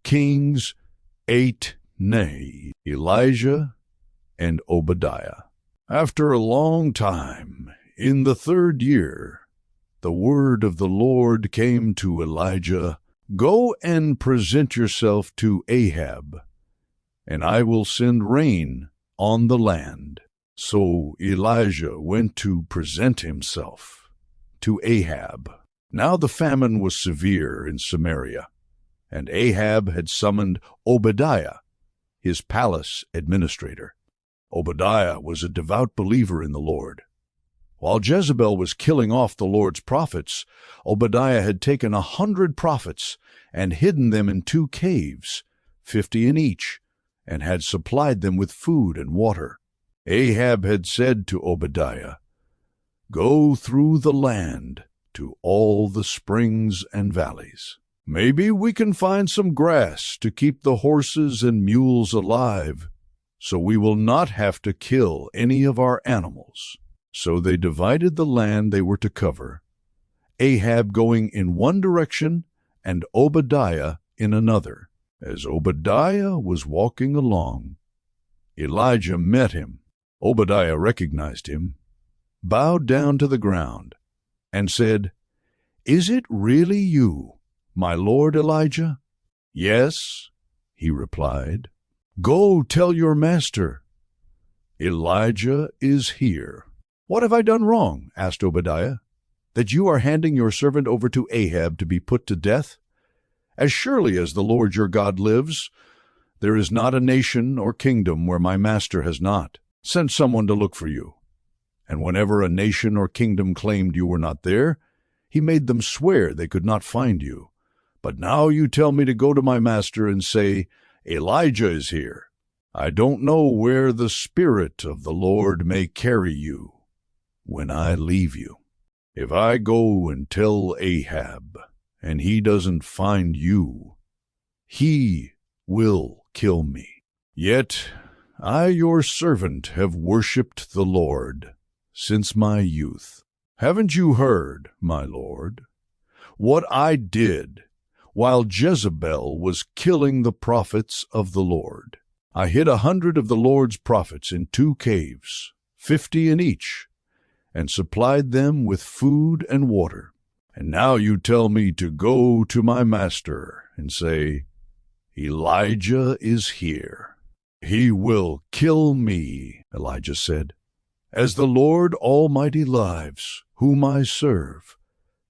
Kings 8, nay, Elijah and Obadiah. After a long time, in the 3rd year, the word of the Lord came to Elijah, "Go and present yourself to Ahab, and I will send rain on the land." So Elijah went to present himself to Ahab. Now the famine was severe in Samaria, and Ahab had summoned Obadiah, his palace administrator. Obadiah was a devout believer in the Lord. While Jezebel was killing off the Lord's prophets, Obadiah had taken 100 prophets and hidden them in 2 caves, 50 in each, and had supplied them with food and water. Ahab had said to Obadiah, "Go through the land to all the springs and valleys. Maybe we can find some grass to keep the horses and mules alive, so we will not have to kill any of our animals." So they divided the land they were to cover, Ahab going in one direction and Obadiah in another. As Obadiah was walking along, Elijah met him. Obadiah recognized him, bowed down to the ground, and said, "Is it really you, my lord Elijah?" "Yes," he replied. "Go tell your master, Elijah is here." "What have I done wrong?" asked Obadiah, "that you are handing your servant over to Ahab to be put to death? As surely as the Lord your God lives, there is not a nation or kingdom where my master has not sent someone to look for you. And whenever a nation or kingdom claimed you were not there, he made them swear they could not find you. But now you tell me to go to my master and say, 'Elijah is here.' I don't know where the Spirit of the Lord may carry you when I leave you. If I go and tell Ahab, and he doesn't find you, he will kill me. Yet I, your servant, have worshipped the Lord since my youth. Haven't you heard, my lord, what I did while Jezebel was killing the prophets of the Lord? I hid 100 of the Lord's prophets in 2 caves, 50 in each, and supplied them with food and water. And now you tell me to go to my master and say, 'Elijah is here.' He will kill me," Elijah said. "As the Lord Almighty lives, whom I serve,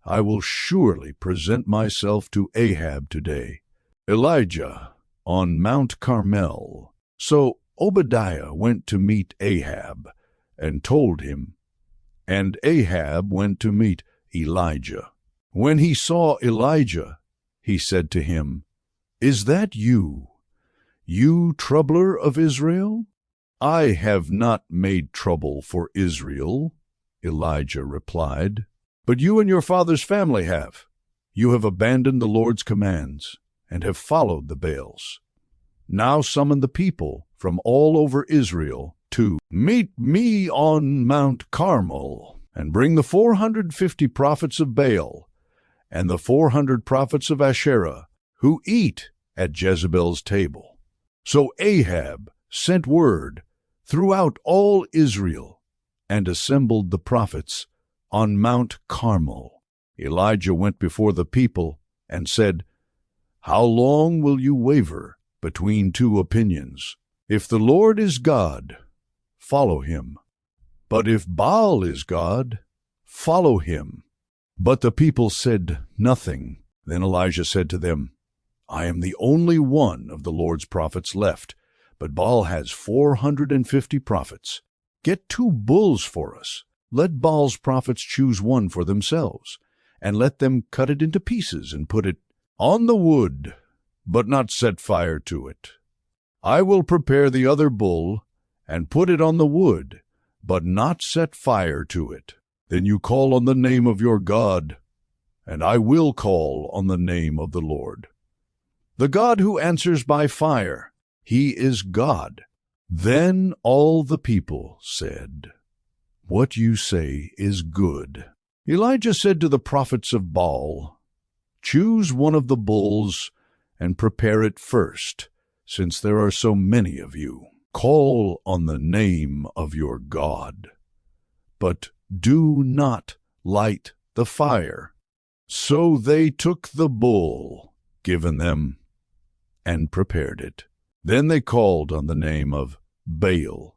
I will surely present myself to Ahab today." Elijah on Mount Carmel. So Obadiah went to meet Ahab and told him, and Ahab went to meet Elijah. When he saw Elijah, he said to him, "Is that you, you troubler of Israel?" "I have not made trouble for Israel," Elijah replied, "but you and your father's family have. You have abandoned the Lord's commands and have followed the Baals. Now summon the people from all over Israel to meet me on Mount Carmel, and bring the 450 prophets of Baal and the 400 prophets of Asherah who eat at Jezebel's table." So Ahab sent word throughout all Israel and assembled the prophets on Mount Carmel. Elijah went before the people and said, "How long will you waver between 2 opinions? If the Lord is God, follow him. But if Baal is God, follow him." But the people said nothing. Then Elijah said to them, "I am the only one of the Lord's prophets left, but Baal has 450 prophets. Get 2 bulls for us. Let Baal's prophets choose one for themselves, and let them cut it into pieces and put it on the wood, but not set fire to it. I will prepare the other bull and put it on the wood, but not set fire to it. Then you call on the name of your God, and I will call on the name of the Lord. The God who answers by fire, he is God." Then all the people said, "What you say is good." Elijah said to the prophets of Baal, "Choose one of the bulls and prepare it first, since there are so many of you. Call on the name of your God, but do not light the fire." So they took the bull given them and prepared it. Then they called on the name of Baal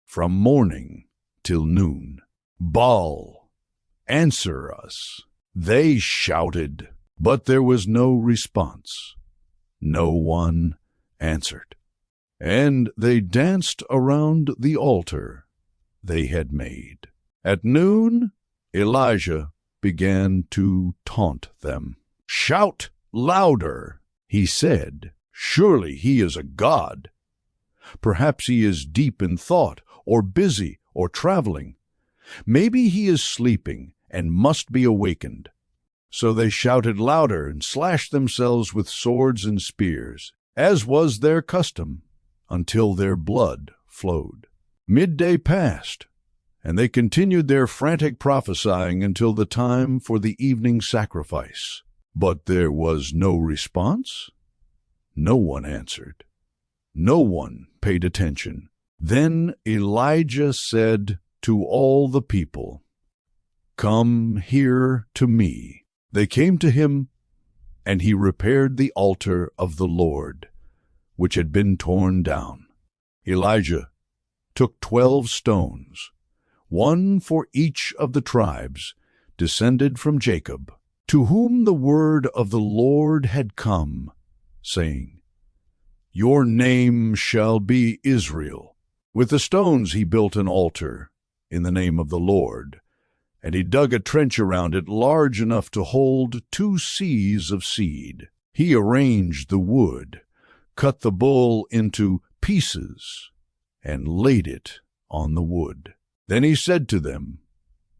from morning till noon. "Baal, answer us." They shouted, but there was no response. No one answered. And they danced around the altar they had made. At noon, Elijah began to taunt them. "Shout louder," he said. "Surely he is a god. Perhaps he is deep in thought, or busy, or traveling. Maybe he is sleeping and must be awakened." So they shouted louder and slashed themselves with swords and spears, as was their custom, until their blood flowed. Midday passed, and they continued their frantic prophesying until the time for the evening sacrifice. But there was no response. No one answered. No one paid attention. Then Elijah said to all the people, "Come here to me." They came to him, and he repaired the altar of the Lord, which had been torn down. Elijah took 12 stones, one for each of the tribes descended from Jacob, to whom the word of the Lord had come, saying, "Your name shall be Israel." With the stones he built an altar in the name of the Lord, and he dug a trench around it large enough to hold 2 seahs of seed. He arranged the wood, cut the bull into pieces, and laid it on the wood. Then he said to them,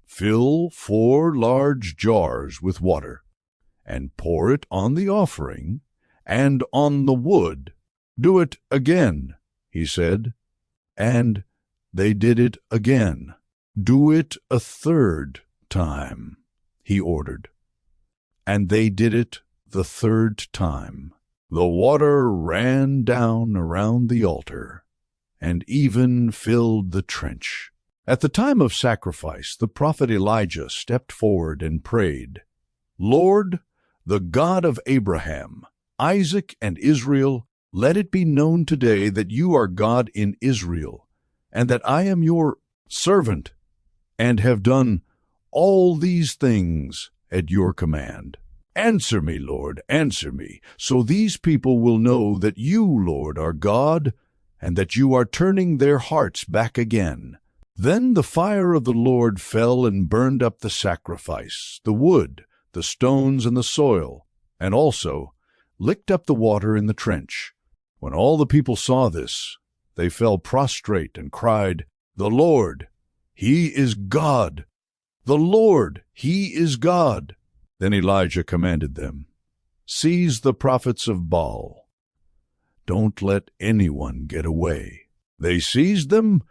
"Fill 4 large jars with water, and pour it on the offering and on the wood." "Do it again," he said, and they did it again. "Do it a 3rd time," he ordered, and they did it the 3rd time. The water ran down around the altar and even filled the trench. At the time of sacrifice, the prophet Elijah stepped forward and prayed, "Lord, the God of Abraham, Isaac, and Israel, let it be known today that you are God in Israel, and that I am your servant, and have done all these things at your command. Answer me, Lord, answer me, so these people will know that you, Lord, are God, and that you are turning their hearts back again." Then the fire of the Lord fell and burned up the sacrifice, the wood, the stones, and the soil, and also licked up the water in the trench. When all the people saw this, they fell prostrate and cried, "The Lord, He is God! The Lord, He is God!" Then Elijah commanded them, "Seize the prophets of Baal. Don't let anyone get away." They seized them,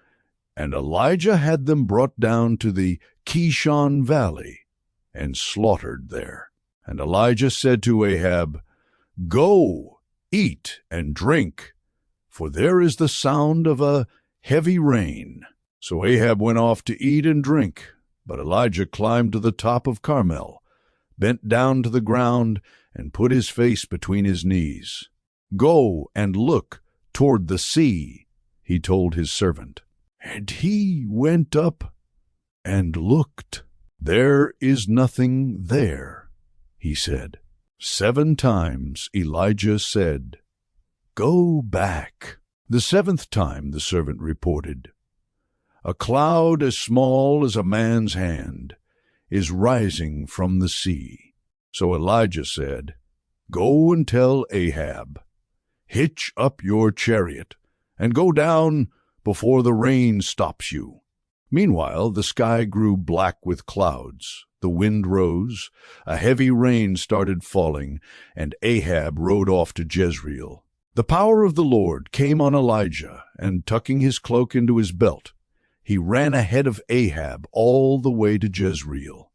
and Elijah had them brought down to the Kishon Valley and slaughtered there. And Elijah said to Ahab, "Go, eat and drink, for there is the sound of a heavy rain." So Ahab went off to eat and drink, but Elijah climbed to the top of Carmel, bent down to the ground, and put his face between his knees. "Go and look toward the sea," he told his servant. And he went up and looked. "There is nothing there," he said. 7 times Elijah said, "Go back." The 7th time the servant reported, "A cloud as small as a man's hand is rising from the sea." So Elijah said, "Go and tell Ahab, hitch up your chariot and go down before the rain stops you." Meanwhile, the sky grew black with clouds. The wind rose, a heavy rain started falling, and Ahab rode off to Jezreel. The power of the Lord came on Elijah, and tucking his cloak into his belt, he ran ahead of Ahab all the way to Jezreel.